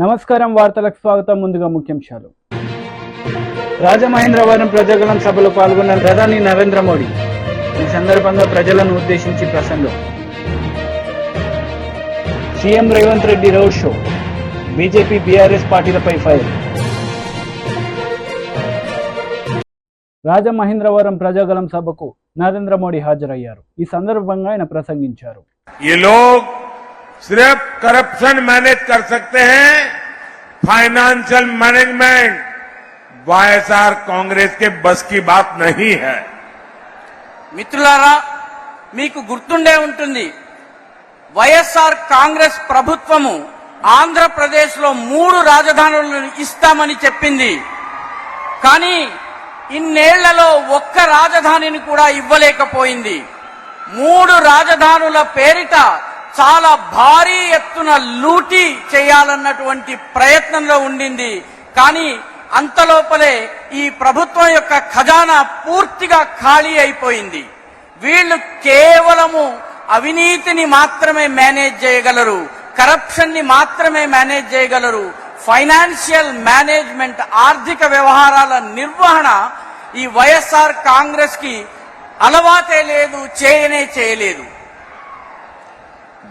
నమస్కారం, వార్తలకు స్వాగతం. ముందుగా ముఖ్యాంశాలు. రాజమహేంద్రవరం ప్రజాగళం సభలో పాల్గొన్న ప్రధాని నరేంద్ర మోడీ. ఈ సందర్భంగా ప్రజలను ఉద్దేశించి ప్రసంగం. CM Revanth Reddy road show. BJP BRS పార్టీలపై ఫైర్. రాజమహేంద్రవరం ప్రజాగళం సభకు నరేంద్ర మోడీ హాజరయ్యారు. ఈ సందర్భంగా ఆయన ప్రసంగించారు. सिर्फ करप्शन मैनेज कर सकते हैं, फाइनेंशियल मैनेजमेंट वाईएसआर कांग्रेस के बस की बात नहीं है. మిత్రులారా, మీకు గుర్తుండే ఉంటుంది, వైఎస్ఆర్ కాంగ్రెస్ ప్రభుత్వము ఆంధ్రప్రదేశ్ లో 3 రాజధానులను ఇస్తామని చెప్పింది. కానీ ఇన్నేళ్లలో ఒక్క రాజధానిని కూడా ఇవ్వలేకపోయింది. 3 రాజధానుల పేరిట చాలా భారీ ఎత్తున లూటీ చేయాలన్నటువంటి ప్రయత్నంలో ఉండింది. కానీ అంతలోపలే ఈ ప్రభుత్వం యొక్క ఖజానా పూర్తిగా ఖాళీ అయిపోయింది. వీళ్ళు కేవలము అవినీతిని మాత్రమే మేనేజ్ చేయగలరు, కరప్షన్ ని మాత్రమే మేనేజ్ చేయగలరు. ఫైనాన్షియల్ మేనేజ్మెంట్, ఆర్థిక వ్యవహారాల నిర్వహణ ఈ వైఎస్ఆర్ కాంగ్రెస్ కి అలవాటే లేదు, చేయలేదు.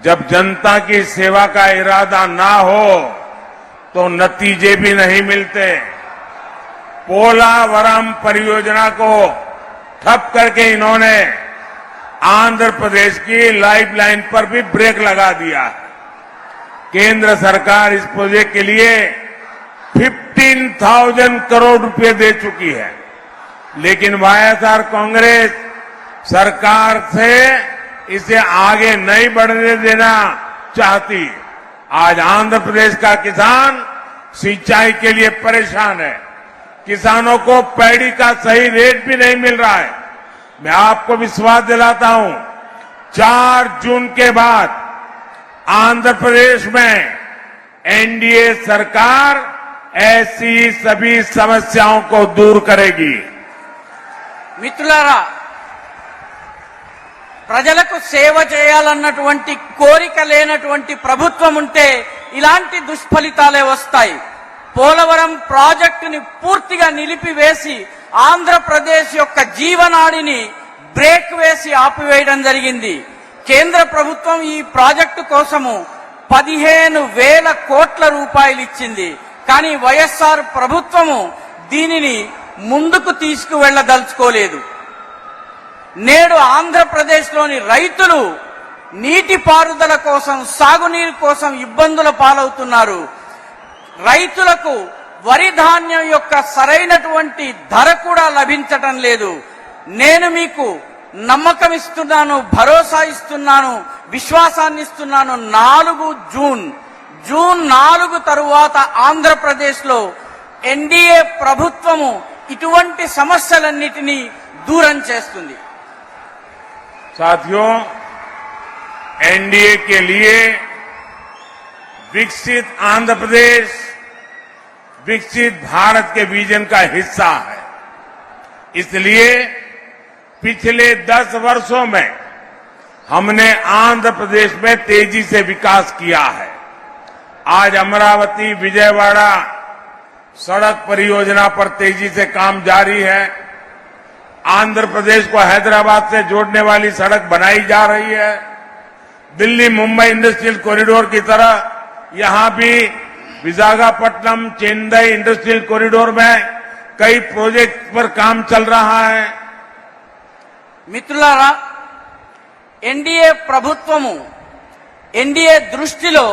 जब जनता की सेवा का इरादा ना हो तो नतीजे भी नहीं मिलते. पोलावरम परियोजना को ठप करके इन्होंने आंध्र प्रदेश की लाइफलाइन पर भी ब्रेक लगा दिया. केंद्र सरकार इस प्रोजेक्ट के लिए 15,000 करोड़ रुपए दे चुकी है, लेकिन वाईएसआर कांग्रेस सरकार से इसे आगे नहीं बढ़ने देना चाहती. आज आंध्र प्रदेश का किसान सिंचाई के लिए परेशान है. किसानों को पैडी का सही रेट भी नहीं मिल रहा है. मैं आपको विश्वास दिलाता हूं, 4 जून के बाद आंध्र प्रदेश में एनडीए सरकार ऐसी सभी समस्याओं को दूर करेगी. మిత్రులారా, ప్రజలకు సేవ చేయాలన్నటువంటి కోరిక లేనటువంటి ప్రభుత్వం ఉంటే ఇలాంటి దుష్ఫలితాలే వస్తాయి. పోలవరం ప్రాజెక్టుని పూర్తిగా నిలిపివేసి ఆంధ్రప్రదేశ్ యొక్క జీవనాడిని బ్రేక్ వేసి ఆపివేయడం జరిగింది. కేంద్ర ప్రభుత్వం ఈ ప్రాజెక్టు కోసము 15,000 కోట్ల రూపాయలు ఇచ్చింది. కానీ వైఎస్ఆర్ ప్రభుత్వము దీనిని ముందుకు తీసుకువెళ్లదలుచుకోలేదు. నేడు ఆంధ్రప్రదేశ్లోని రైతులు నీటిపారుదల కోసం, సాగునీరు కోసం ఇబ్బందుల పాలవుతున్నారు. రైతులకు వరి ధాన్యం యొక్క సరైనటువంటి ధర కూడా లభించటం లేదు. నేను మీకు నమ్మకం ఇస్తున్నాను, భరోసా ఇస్తున్నాను, విశ్వాసాన్ని ఇస్తున్నాను. 4 జూన్ 4 తరువాత ఆంధ్రప్రదేశ్లో ఎన్డీఏ ప్రభుత్వము ఇటువంటి సమస్యలన్నిటినీ దూరం చేస్తుంది. साथियों, एनडीए के लिए विकसित आंध्र प्रदेश विकसित भारत के विजन का हिस्सा है. इसलिए पिछले 10 वर्षों में हमने आंध्र प्रदेश में तेजी से विकास किया है. आज अमरावती विजयवाड़ा सड़क परियोजना पर तेजी से काम जारी है. आंध्र प्रदेश को हैदराबाद से जोड़ने वाली सड़क बनाई जा रही है. दिल्ली मुंबई इंडस्ट्रियल कॉरिडोर की तरह यहां भी विशाखापट्टनम चेन्नई इंडस्ट्रियल कॉरिडोर में कई प्रोजेक्ट पर काम चल रहा है. మిత్రులారా, ఎన్డీఏ ప్రభుత్వము, ఎన్డీఏ దృష్టిలో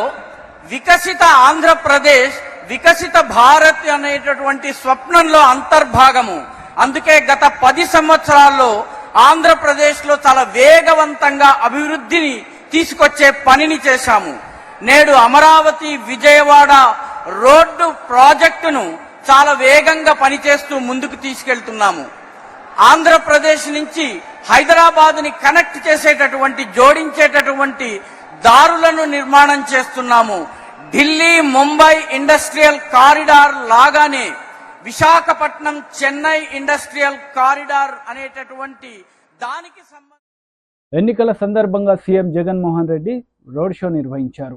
వికసిత ఆంధ్రప్రదేశ్, వికసిత భారత్ అనేటటువంటి స్వప్నంలో అంతర్భాగము. అందుకే గత 10 సంవత్సరాల్లో ఆంధ్రప్రదేశ్ లో చాలా వేగవంతంగా అభివృద్ధిని తీసుకొచ్చే పనిని చేశాము. నేడు అమరావతి విజయవాడ రోడ్డు ప్రాజెక్టును చాలా వేగంగా పనిచేస్తూ ముందుకు తీసుకెళ్తున్నాము. ఆంధ్రప్రదేశ్ నుంచి హైదరాబాద్ ని కనెక్ట్ చేసేటటువంటి, జోడించేటటువంటి దారులను నిర్మాణం చేస్తున్నాము. ఢిల్లీ ముంబై ఇండస్ట్రియల్ కారిడార్ లాగానే విశాఖపట్నం చెన్నై ఇండస్ట్రియల్ కారిడార్ అనేటటువంటి దానికి ఎన్నికల సందర్భంగా CM Jaganmohan Reddy road show నిర్వహించారు.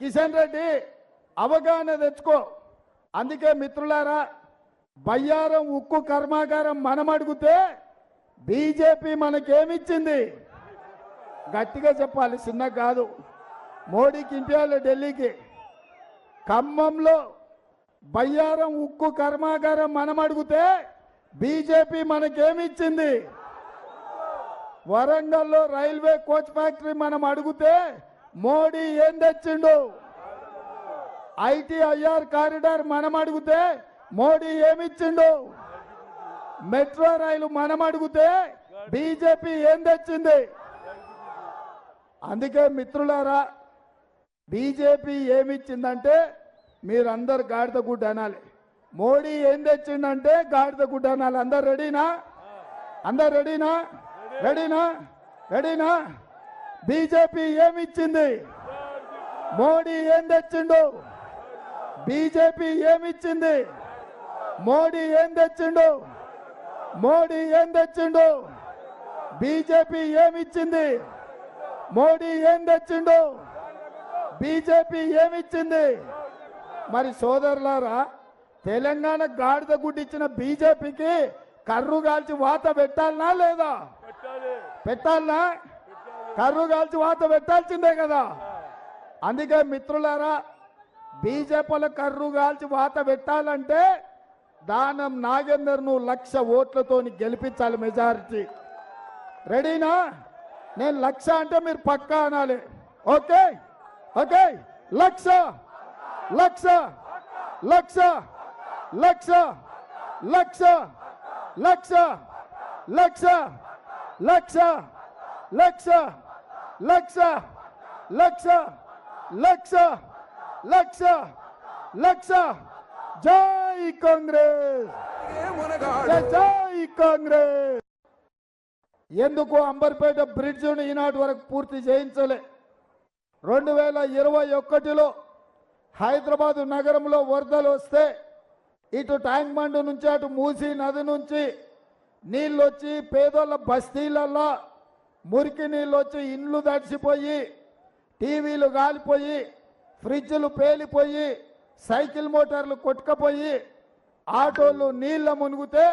కిషన్ రెడ్డి అవగాహన తెచ్చుకో. అందుకే మిత్రులారా, బయ్యారం ఉక్కు కర్మాగారం మనం అడిగితే బీజేపీ మనకేమిచ్చింది? గట్టిగా చెప్పాలి, చిన్న కాదు. మోడీకి ఇంపియాలి ఢిల్లీకి. ఖమ్మంలో బయ్యారం ఉక్కు కర్మాగారం మనం అడిగితే బీజేపీ మనకేమిచ్చింది? వరంగల్లో రైల్వే కోచ్ ఫ్యాక్టరీ మనం అడిగితే మోడీ ఏం తెచ్చిండు? ఐటీఐఆర్ కారిడార్ మనం అడిగితే మోడీ ఏమిచ్చిండు? మెట్రో రైలు మనం అడిగితే బీజేపీ ఏం తెచ్చింది? అందుకే మిత్రులారా, బీజేపీ ఏమిచ్చిందంటే మీరందరు గాడిద గుడ్డ అనాలి. మోడీ ఏం తెచ్చిందంటే గాడిద గుడ్డ అనాలి. అందరు రెడీనా? అందరు రెడీనా? రెడీనా? రెడీనా? బీజేపీ ఏమిచ్చింది? మోడీ ఏం తెచ్చిండు? బీజేపీ ఏమిచ్చింది? మోడీ ఏం తెచ్చిండు? మోడీ ఏం తెచ్చిండు? బీజేపీ ఏమిచ్చింది? మోడీ ఏం తెచ్చిండు? బీజేపీ ఏమిచ్చింది? మరి సోదరులారా, తెలంగాణ గాడిద గుడ్డిచ్చిన బీజేపీకి కర్రు కాల్చి వాత పెట్టాలనా లేదా? పెట్టాలనా? కర్రు కాల్చి వాత పెట్టాల్సిందే కదా. అందుకే మిత్రులారా, బీజేపీల కర్రు కాల్చి వాత పెట్టాలంటే దానం నాగేందర్ ను 1,00,000 ఓట్లతో గెలిపించాలి, మెజారిటీ. రెడీనా? నేను 1,00,000 అంటే మీరు పక్కా అనాలి. Okay okay. 1,00,000 1,00,000 1,00,000 1,00,000 1,00,000 1,00,000 1,00,000 1,00,000 1,00,000 1,00,000 1,00,000 1,00,000 1,00,000 1,00,000. జై కాంగ్రెస్, జై కాంగ్రెస్. ఎందుకు అంబర్పేట బ్రిడ్జిని ఈనాటి వరకు పూర్తి చేయించలే? 2021లో హైదరాబాద్ నగరంలో వరదలు వస్తే ఇటు ట్యాంక్ బండ్ నుంచి అటు మూసీ నది నుంచి నీళ్ళు వచ్చి పేదోళ్ళ బస్తీలలో మురికి నీళ్ళు వచ్చి ఇండ్లు తడిసిపోయి, టీవీలు గాలిపోయి, ఫ్రిడ్జ్లు పేలిపోయి, సైకిల్ మోటార్లు కొట్టుకపోయి, ఆటోలు నీళ్ళ మునిగితే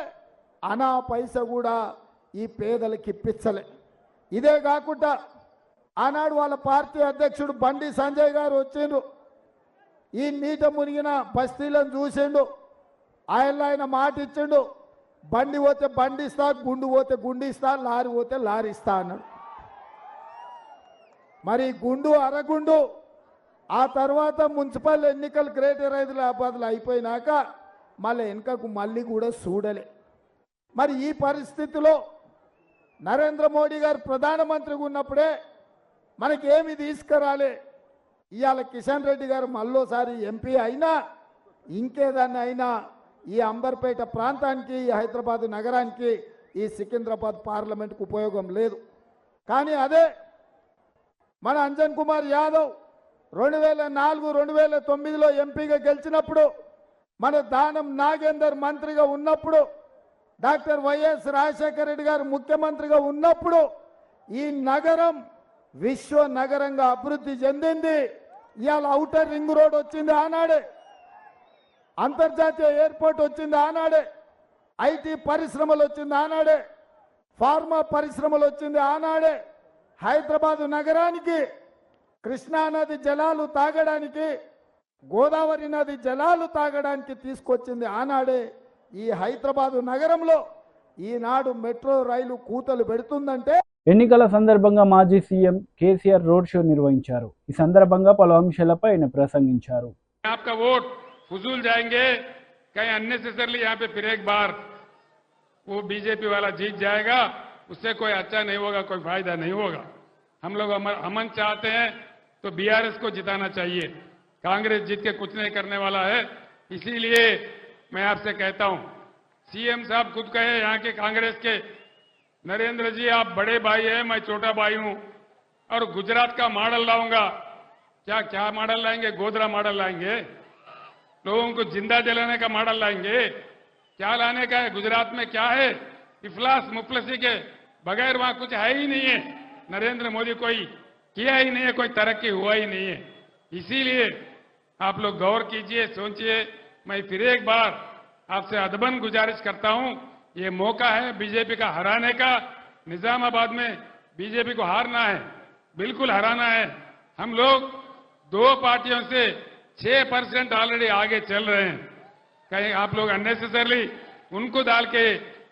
అనా పైస కూడా ఈ పేదలకు ఇప్పించలే. ఇదే కాకుండా ఆనాడు వాళ్ళ పార్టీ అధ్యక్షుడు బండి సంజయ్ గారు వచ్చిండ్రు. ఈ నీట మునిగిన బస్తీలను చూసిండు. ఆయన మాట ఇచ్చిండు, బండి పోతే బండి ఇస్తా, గుండు పోతే గుండు ఇస్తా, లారీ పోతే లారీ ఇస్తా అన్నాడు. మరి గుండు అరగుండు ఆ తర్వాత మున్సిపల్ ఎన్నికలు గ్రేటర్ హైదరాబాద్లో అయిపోయినాక మళ్ళీ వెనుకకు మళ్ళీ కూడా చూడలే. మరి ఈ పరిస్థితిలో నరేంద్ర మోడీ గారు ప్రధానమంత్రిగా ఉన్నప్పుడే మనకేమి తీసుకురాలే? ఇవాళ కిషన్ రెడ్డి గారు మళ్ళోసారి ఎంపీ అయినా ఇంకేదాన్ని అయినా ఈ అంబర్పేట ప్రాంతానికి, ఈ హైదరాబాద్ నగరానికి, ఈ సికింద్రాబాద్ పార్లమెంట్కు ఉపయోగం లేదు. కానీ అదే మన అంజన్ కుమార్ యాదవ్ 2004 2009లో ఎంపీగా గెలిచినప్పుడు, మన దానం నాగేందర్ మంత్రిగా ఉన్నప్పుడు, డాక్టర్ వైఎస్ రాజశేఖర రెడ్డి గారు ముఖ్యమంత్రిగా ఉన్నప్పుడు ఈ నగరం విశ్వ నగరంగా అభివృద్ధి చెందింది. ఇవాళ ఔటర్ రింగ్ రోడ్ వచ్చింది ఆనాడే, అంతర్జాతీయ ఎయిర్పోర్ట్ వచ్చింది ఆనాడే, ఐటీ పరిశ్రమలు వచ్చింది ఆనాడే, ఫార్మా పరిశ్రమలు వచ్చింది ఆనాడే. హైదరాబాదు నగరానికి కృష్ణా నది జలాలు తాగడానికి, గోదావరి నది జలాలు తాగడానికి తీసుకొచ్చింది ఆనాడే. ఈ హైదరాబాదు నగరంలో ఈనాడు మెట్రో రైలు కూతలు పెడుతుందంటే ఎన్నికల సందర్భంగా మాజీ సీఎం కేసీఆర్ రోడ్ షో నిర్వహించారు. ఈ సందర్భంగా పలు అంశాలపై ఆయన ప్రసంగించారు. आपका वोट फजूल जाएंगे, कहीं अननेसेसरली यहाँ पे फिर एक बार वो बीजेपी वाला जीत जाएगा, उससे कोई अच्छा नहीं होगा, कोई फायदा नहीं होगा. हम लोग अमन चाहते हैं तो बीआरएस को जिताना चाहिए. कांग्रेस जीत के कुछ नहीं करने वाला है. इसीलिए मैं आपसे कहता हूं, सीएम साहब खुद कहे यहाँ के कांग्रेस के, नरेंद्र जी आप बड़े भाई हैं, मैं छोटा भाई हूं और गुजरात का मॉडल लाऊंगा. क्या क्या मॉडल लाएंगे? गोधरा मॉडल लाएंगे? लोगों को जिंदा जलाने का मॉडल लाएंगे? क्या लाने का है? गुजरात में क्या है? इफलास मुफलसी के बगैर वहां कुछ है ही नहीं है. नरेंद्र मोदी कोई किया ही नहीं है, कोई तरक्की हुआ ही नहीं है. इसीलिए आप लोग गौर कीजिए, सोचिए। मैं फिर एक बार आपसे अदबन गुजारिश करता हूं, ये मौका है बीजेपी का हराने का। निजामाबाद में बीजेपी को हारना है, बिल्कुल हराना है। हम लोग 2 पार्टियों से 6% ऑलरेडी आगे चल रहे हैं। कहीं आप लोग अननेसेसरली उनको डाल के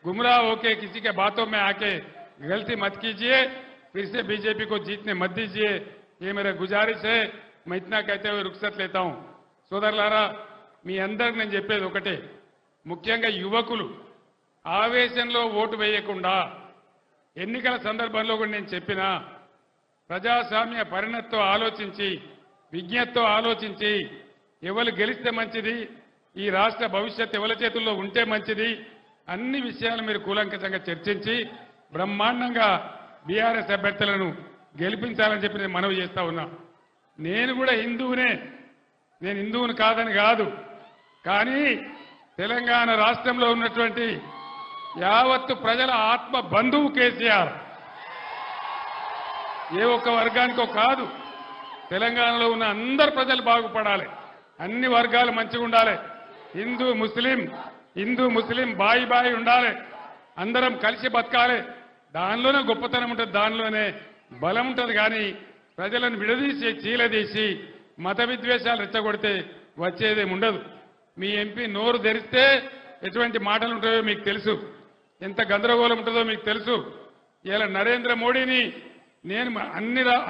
गुमराह होके किसी के बातों में आके गलती मत कीजिए, फिर से बीजेपी को जीतने मत दीजिए, ये मेरा गुजारिश है। मैं इतना कहते हुए रुखसत लेता हूं। సోదరులారా, మీ అందరికి నేను చెప్పేది ఒకటే, ముఖ్యంగా యువకులు ఆవేశంలో ఓటు వేయకుండా ఎన్నికల సందర్భంలో కూడా నేను చెప్పిన ప్రజాస్వామ్య పరిణతితో ఆలోచించి విజ్ఞతతో ఆలోచించి ఎవరు గెలిస్తే మంచిది, ఈ రాష్ట్ర భవిష్యత్తు ఎవరి చేతుల్లో ఉంటే మంచిది, అన్ని విషయాలు మీరు కూలంకషంగా చర్చించి బ్రహ్మాండంగా బీఆర్ఎస్ అభ్యర్థులను గెలిపించాలని చెప్పి నేను మనవి చేస్తా ఉన్నా. నేను కూడా హిందువునే, నేను హిందువుని కాదని కాదు, కానీ తెలంగాణ రాష్ట్రంలో ఉన్నటువంటి యావత్తు ప్రజల ఆత్మ బంధువు కేసీఆర్. ఏ ఒక్క వర్గానికో కాదు, తెలంగాణలో ఉన్న అందరు ప్రజలు బాగుపడాలి, అన్ని వర్గాలు మంచిగా ఉండాలి, హిందూ ముస్లిం బాయి బాయి ఉండాలి, అందరం కలిసి బతకాలి. దానిలోనే గొప్పతనం ఉంటుంది, దానిలోనే బలం ఉంటుంది. కానీ ప్రజలను విడదీసి చీలదీసి మత విద్వేషాలు రెచ్చగొడితే వచ్చేదేమి ఉండదు. మీ ఎంపీ నోరు తెరిస్తే ఎటువంటి మాటలు ఉంటాయో మీకు తెలుసు, ఎంత గందరగోళం ఉంటుందో మీకు తెలుసు. ఇలా నరేంద్ర మోడీని నేను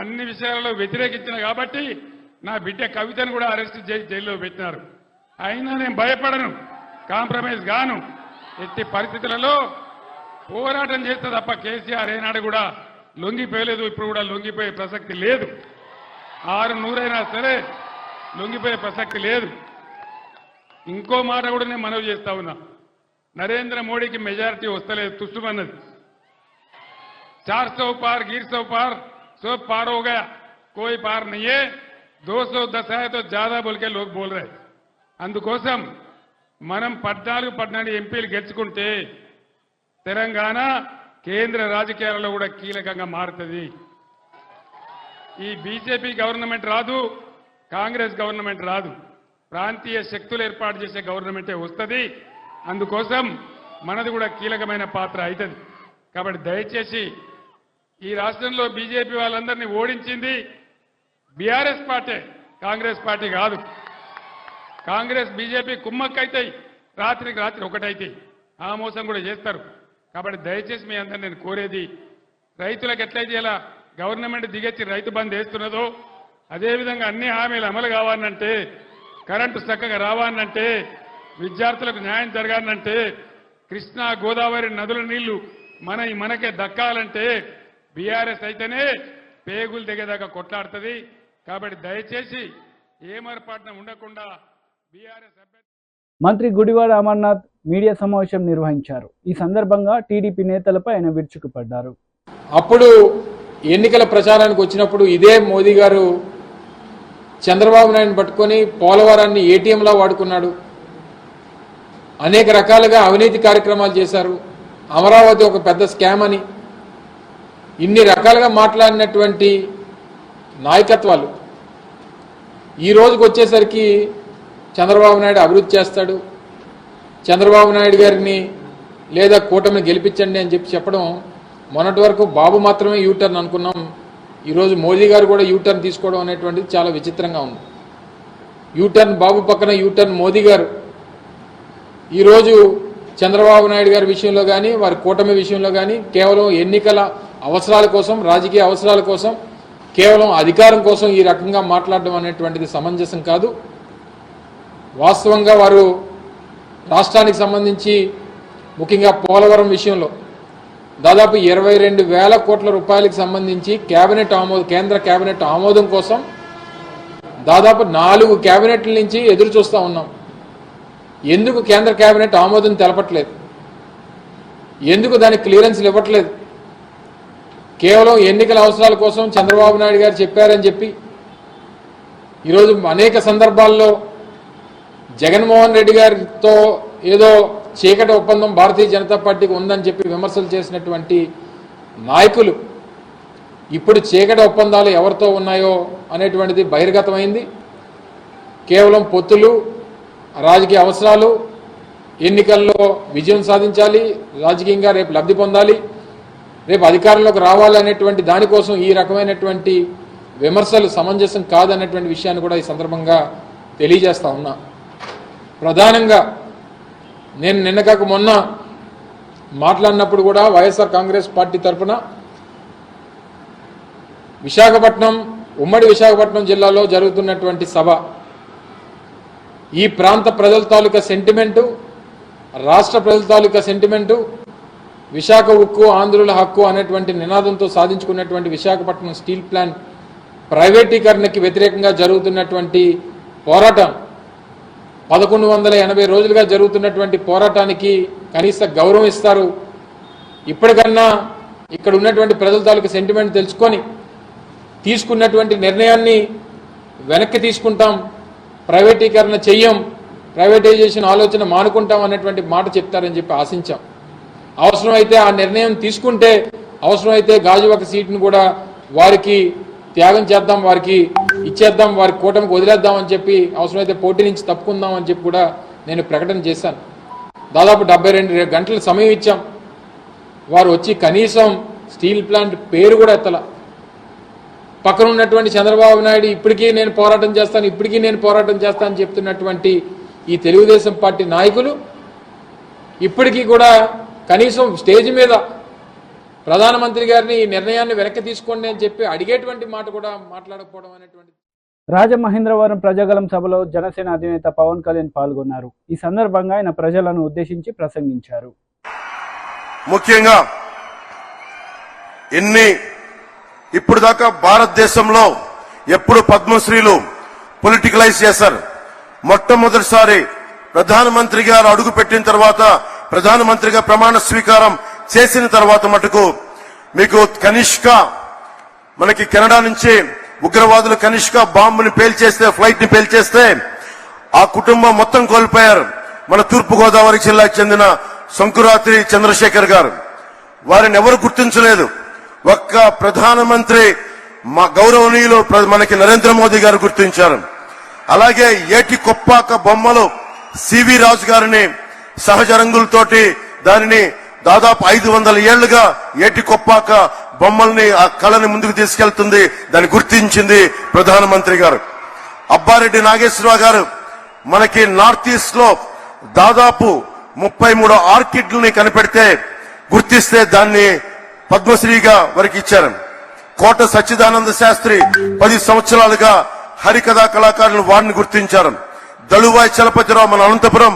అన్ని విషయాలలో వ్యతిరేకించిన కాబట్టి నా బిడ్డ కవితను కూడా అరెస్ట్ చేసి జైల్లో పెట్టినారు. అయినా నేను భయపడను, కాంప్రమైజ్ గాను. ఎట్టి పరిస్థితులలో పోరాటం చేస్తే తప్ప కేసీఆర్ ఏనాడు కూడా లొంగిపోయలేదు, ఇప్పుడు కూడా లొంగిపోయే ప్రసక్తి లేదు. 600 సరే లొంగిపోయే ప్రసక్తి లేదు. ఇంకో మాట కూడా నేను మనవి చేస్తా ఉన్నా, నరేంద్ర మోడీకి మెజారిటీ వస్తలేదు, తుస్సుమన్నది. 400 पार गिर 100 पार 100 पार हो गया, कोई पार नहीं है, 210 है तो ज्यादा बोल के लोग बोल रहे. అందుకోసం మనం 14 ఎంపీలు గెలుచుకుంటే తెలంగాణ కేంద్ర రాజకీయాలలో కూడా కీలకంగా మారుతుంది. ఈ బీజేపీ గవర్నమెంట్ రాదు, కాంగ్రెస్ గవర్నమెంట్ రాదు, ప్రాంతీయ శక్తులు ఏర్పాటు చేసే గవర్నమెంటే వస్తుంది. అందుకోసం మనది కూడా కీలకమైన పాత్ర అవుతుంది. కాబట్టి దయచేసి ఈ రాష్ట్రంలో బీజేపీ వాళ్ళందరినీ ఓడించింది బీఆర్ఎస్ పార్టీ, కాంగ్రెస్ పార్టీ కాదు. కాంగ్రెస్ బీజేపీ కుమ్మక్కైతాయి, రాత్రికి రాత్రి ఒకటైతాయి, ఆ మోసం కూడా చేస్తారు. కాబట్టి దయచేసి మీ అందరిని నేను కోరేది, రైతులకు ఎట్లయితే ఇలా గవర్నమెంట్ దిగొచ్చి రైతు బంద్ వేస్తున్నదో అదేవిధంగా అన్ని హామీలు అమలు కావాలంటే, కరెంటు చక్కగా రావాలంటే, విద్యార్థులకు న్యాయం జరగాలంటే, కృష్ణా గోదావరి నదుల నీళ్లు మనకే దక్కాలంటే బీఆర్ఎస్ అయితేనే పేగులు దిగేదాకా కొట్లాడుతుంది. కాబట్టి దయచేసి ఏమరపాటున ఉండకుండా బీఆర్ఎస్ అభ్యర్థి. మంత్రి గుడివాడ అమర్నాథ్ మీడియా సమావేశం నిర్వహించారు. ఈ సందర్భంగా టీడీపీ నేతలపై ఆయన విరుచుకుపడ్డారు. అప్పుడు ఎన్నికల ప్రచారానికి వచ్చినప్పుడు ఇదే మోదీ గారు చంద్రబాబు నాయుడుని పట్టుకొని పోలవరాన్ని ఏటీఎంలా వాడుకున్నాడు, అనేక రకాలుగా అవినీతి కార్యక్రమాలు చేశారు, అమరావతి ఒక పెద్ద స్కామ్ అని ఇన్ని రకాలుగా మాట్లాడినటువంటి నాయకత్వాలు ఈ రోజుకి వచ్చేసరికి చంద్రబాబు నాయుడు అభివృద్ధి చేస్తాడు, చంద్రబాబు నాయుడు గారిని లేదా కూటమిని గెలిపించండి అని చెప్పడం, మొన్నటి వరకు బాబు మాత్రమే యూటర్న్ అనుకున్నాం, ఈరోజు మోదీ గారు కూడా యూటర్న్ తీసుకోవడం అనేటువంటిది చాలా విచిత్రంగా ఉంది. యూటర్న్ బాబు పక్కన యూటర్న్ మోదీ గారు ఈరోజు చంద్రబాబు నాయుడు గారి విషయంలో కానీ వారి కూటమి విషయంలో కానీ కేవలం ఎన్నికల అవసరాల కోసం, రాజకీయ అవసరాల కోసం, కేవలం అధికారం కోసం ఈ రకంగా మాట్లాడడం అనేటువంటిది సమంజసం కాదు. వాస్తవంగా వారు రాష్ట్రానికి సంబంధించి ముఖ్యంగా పోలవరం విషయంలో దాదాపు 22,000 కోట్ల రూపాయలకు సంబంధించి కేంద్ర కేబినెట్ ఆమోదం కోసం దాదాపు 4 కేబినెట్ల నుంచి ఎదురు చూస్తూ ఉన్నాం. ఎందుకు కేంద్ర కేబినెట్ ఆమోదం తెలపట్లేదు? ఎందుకు దానికి క్లియరెన్స్లు ఇవ్వట్లేదు? కేవలం ఎన్నికల అవసరాల కోసం చంద్రబాబు నాయుడు గారు చెప్పారని చెప్పి ఈరోజు అనేక సందర్భాల్లో జగన్మోహన్ రెడ్డి గారితో ఏదో చీకటి ఒప్పందం భారతీయ జనతా పార్టీకి ఉందని చెప్పి విమర్శలు చేసినటువంటి నాయకులు ఇప్పుడు చీకటి ఒప్పందాలు ఎవరితో ఉన్నాయో అనేటువంటిది బహిర్గతమైంది. కేవలం పొత్తులు, రాజకీయ అవసరాలు, ఎన్నికల్లో విజయం సాధించాలి, రాజకీయంగా రేపు లబ్ధి పొందాలి, రేపు అధికారంలోకి రావాలి అనేటువంటి దానికోసం ఈ రకమైనటువంటి విమర్శలు సమంజసం కాదనేటువంటి విషయాన్ని కూడా ఈ సందర్భంగా తెలియజేస్తా ఉన్నా. ప్రధానంగా నేను నిన్న కాక మొన్న మాట్లాడినప్పుడు కూడా వైఎస్ఆర్ కాంగ్రెస్ పార్టీ తరఫున విశాఖపట్నం, ఉమ్మడి విశాఖపట్నం జిల్లాలో జరుగుతున్నటువంటి సభ ఈ ప్రాంత ప్రజల తాలూకా సెంటిమెంటు, రాష్ట్ర ప్రజల తాలూకా సెంటిమెంటు, విశాఖ ఉక్కు ఆంధ్రుల హక్కు అనేటువంటి నినాదంతో సాధించుకున్నటువంటి విశాఖపట్నం స్టీల్ ప్లాంట్ ప్రైవేటీకరణకి వ్యతిరేకంగా జరుగుతున్నటువంటి పోరాటం 1180 రోజులుగా జరుగుతున్నటువంటి పోరాటానికి కనీస గౌరవం ఇస్తారు. ఇప్పటికన్నా ఇక్కడ ఉన్నటువంటి ప్రజల తాలూకా సెంటిమెంట్ తెలుసుకొని తీసుకున్నటువంటి నిర్ణయాన్ని వెనక్కి తీసుకుంటాం, ప్రైవేటీకరణ చెయ్యం, ప్రైవేటైజేషన్ ఆలోచన మానుకుంటాం అనేటువంటి మాట చెప్తారని చెప్పి ఆశించాం. అవసరమైతే ఆ నిర్ణయం తీసుకుంటే అవసరమైతే గాజువాక సీట్ను కూడా వారికి త్యాగం చేద్దాం, వారికి ఇచ్చేద్దాం, వారి కూటమికి వదిలేద్దాం అని చెప్పి, అవసరమైతే పోటీ నుంచి తప్పుకుందాం అని చెప్పి కూడా నేను ప్రకటన చేశాను. దాదాపు 72 గంటల సమయం ఇచ్చాం. వారు వచ్చి కనీసం స్టీల్ ప్లాంట్ పేరు కూడా ఎత్తల. పక్కన ఉన్నటువంటి చంద్రబాబు నాయుడు ఇప్పటికీ నేను పోరాటం చేస్తాను అని చెప్తున్నటువంటి ఈ తెలుగుదేశం పార్టీ నాయకులు ఇప్పటికీ కూడా కనీసం స్టేజ్ మీద ప్రధానమంత్రి గారిని ఈ నిర్ణయాన్ని వెనక్కి తీసుకోండి అని చెప్పి అడిగేటువంటి మాట కూడా మాట్లాడకపోవడం అనేటువంటి. రాజమహేంద్రవరం ప్రజాగలం సభలో జనసేన అధినేత పవన్ కళ్యాణ్ పాల్గొన్నారు. ఈ సందర్భంగా ఆయన ప్రజలను ఉద్దేశించి ప్రసంగించారు. ముఖ్యంగా ఇప్పుడు దాకా భారతదేశంలో ఎప్పుడు పద్మశ్రీలు పొలిటికలైజ్ చేశారు. మొట్టమొదటిసారి ప్రధానమంత్రి గారు అడుగు పెట్టిన తర్వాత, ప్రధానమంత్రిగా ప్రమాణ స్వీకారం చేసిన తర్వాత మటుకు మీకు కనిష్క, మనకి కెనడా నుంచి ఉగ్రవాదులు కనిష్క బాంబుని పేల్చేస్తే, ఫ్లైట్ ని పేల్చేస్తే ఆ కుటుంబం మొత్తం కోల్పోయారు. మన తూర్పుగోదావరి జిల్లాకు చెందిన శంకురాత్రి చంద్రశేఖర్ గారు, వారిని ఎవరు గుర్తించలేదు. ఒక్క ప్రధానమంత్రి మా గౌరవనీయులు మనకి నరేంద్ర మోదీ గారు గుర్తించారు. అలాగే ఏటి కొప్పాక బొమ్మలు సివి రాజు గారిని సహజ రంగులతోటి దానిని దాదాపు 500 ఏళ్లుగా ఏటి కొప్పాక బొమ్మల్ని, ఆ కళని ముందుకు తీసుకెళ్తుంది, దాన్ని గుర్తించింది ప్రధానమంత్రి గారు. అబ్బారెడ్డి నాగేశ్వరరావు గారు మనకి నార్త్ ఈస్ట్ లో దాదాపు 33 ఆర్కిడ్లని కనిపెడితే, గుర్తిస్తే దాన్ని పద్మశ్రీగా వారికి ఇచ్చారు. కోట సచ్చిదానంద శాస్త్రి 10 సంవత్సరాలుగా హరికథా కళాకారులు వారిని గుర్తించారు. దళువాయి చలపతిరావు మన అనంతపురం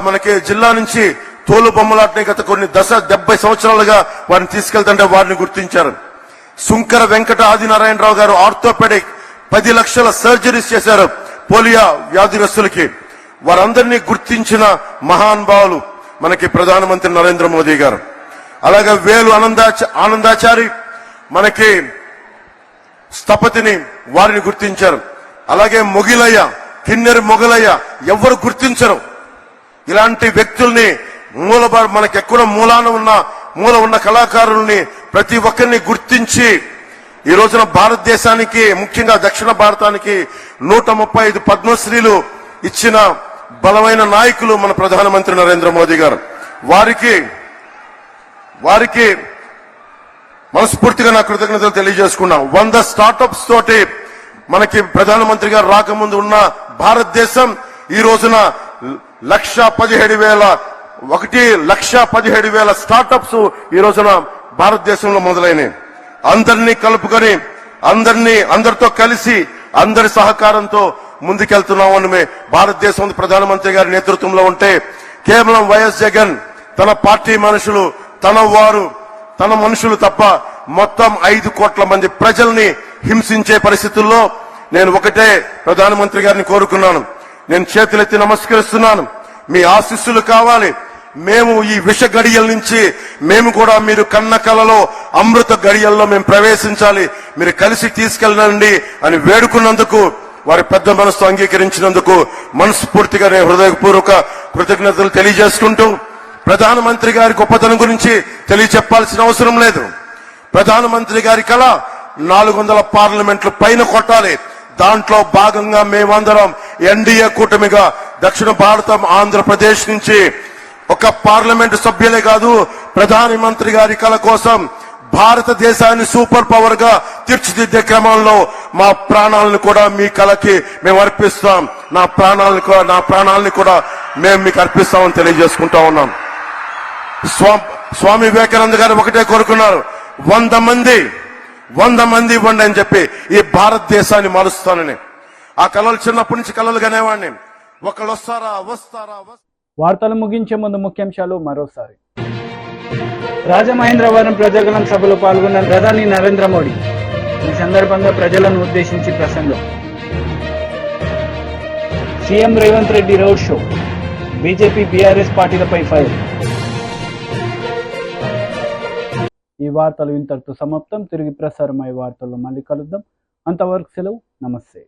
మనకి జిల్లా నుంచి తోలు బొమ్మలాటని గత కొన్ని 70 సంవత్సరాలుగా వారిని తీసుకెళ్తుంటే వారిని గుర్తించారు. సుంకర వెంకట ఆదినారాయణరావు గారు ఆర్థోపెడిక్ 10 లక్షల సర్జరీస్ చేశారు పోలియో వ్యాధిగ్రస్తులకి. వారందరినీ గుర్తించిన మహానుభావులు మనకి ప్రధానమంత్రి నరేంద్ర మోదీ గారు. అలాగే వేలు ఆనందాచారి మనకి స్థపతిని, వారిని గుర్తించారు. అలాగే మొగిలయ్య, కిన్నెర మొగలయ్య, ఎవరు గుర్తించరు. ఇలాంటి వ్యక్తుల్ని మనకి ఎక్కడ మూల ఉన్న కళాకారుల్ని ప్రతి ఒక్కరిని గుర్తించి ఈ రోజున భారతదేశానికి, ముఖ్యంగా దక్షిణ భారతానికి 135 పద్మశ్రీలు ఇచ్చిన బలమైన నాయకులు మన ప్రధానమంత్రి నరేంద్ర మోదీ గారు. వారికి మనస్ఫూర్తిగా నా కృతజ్ఞతలు తెలియజేసుకున్నాం. 100 స్టార్టప్స్ తోటి మనకి ప్రధానమంత్రి గారు రాకముందు ఉన్న భారతదేశం ఈ రోజున 1,17,000 స్టార్టప్స్ ఈ రోజున భారతదేశంలో మొదలైనవి. అందరినీ కలుపుకొని, అందరితో కలిసి, అందరి సహకారంతో ముందుకెళ్తున్నామని భారతదేశం ప్రధానమంత్రి గారి నేతృత్వంలో ఉంటే, కేవలం వైఎస్ జగన్ తన పార్టీ మనుషులు, తన మనుషులు తప్ప మొత్తం 5 కోట్ల మంది ప్రజల్ని హింసించే పరిస్థితుల్లో నేను ఒకటే ప్రధానమంత్రి గారిని కోరుకున్నాను. నేను చేతులెత్తి నమస్కరిస్తున్నాను. మీ ఆశీస్సులు కావాలి. మేము ఈ విష గడియల నుంచి మేము కూడా మీరు కన్న కలలో అమృత గడియల్లో మేము ప్రవేశించాలి, మీరు కలిసి తీసుకెళ్ళండి అని వేడుకున్నందుకు, వారి పెద్ద మనసుతో అంగీకరించినందుకు మనస్ఫూర్తిగా నేను హృదయపూర్వక కృతజ్ఞతలు తెలియజేసుకుంటూ, ప్రధానమంత్రి గారి గొప్పతనం గురించి తెలియచెప్పాల్సిన అవసరం లేదు. ప్రధానమంత్రి గారి కళ 400 పార్లమెంట్లు పైన కొట్టాలి. దాంట్లో భాగంగా మేమందరం ఎన్డీఏ కూటమిగా దక్షిణ భారతం ఆంధ్రప్రదేశ్ నుంచి ఒక పార్లమెంటు సభ్యులే కాదు, ప్రధానమంత్రి గారి కల కోసం భారతదేశాన్ని సూపర్ పవర్ గా తీర్చిదిద్దే క్రమంలో మా ప్రాణాలను కూడా మీ కలకి మేము అర్పిస్తాం. నా ప్రాణాలను కూడా మేము మీకు అర్పిస్తామని తెలియజేసుకుంటా ఉన్నాం. స్వామి వివేకానంద గారు ఒకటే కోరుకున్నారు, 100 మంది ఇవ్వండి అని చెప్పి ఈ భారతదేశాన్ని మారుస్తానని. ఆ కళలు చిన్నప్పటి నుంచి కళలు కనేవాడిని. ఒకళ్ళు వస్తారా. వార్తలు ముగించే ముందు ముఖ్యాంశాలు మరోసారి. రాజమహేంద్రవరం ప్రజాగలం సభలో పాల్గొన్న ప్రధాని నరేంద్ర మోడీ. ఈ సందర్భంగా ప్రజలను ఉద్దేశించి ప్రసంగం. CM Revanth Reddy road show. BJP BRS పార్టీలపై ఫైర్. ఈ వార్తలు ఇంతటితో సమాప్తం. తిరిగి ప్రసారమయ్యే వార్తల్లో మళ్ళీ కలుద్దాం. అంతవరకు సెలవు. నమస్తే.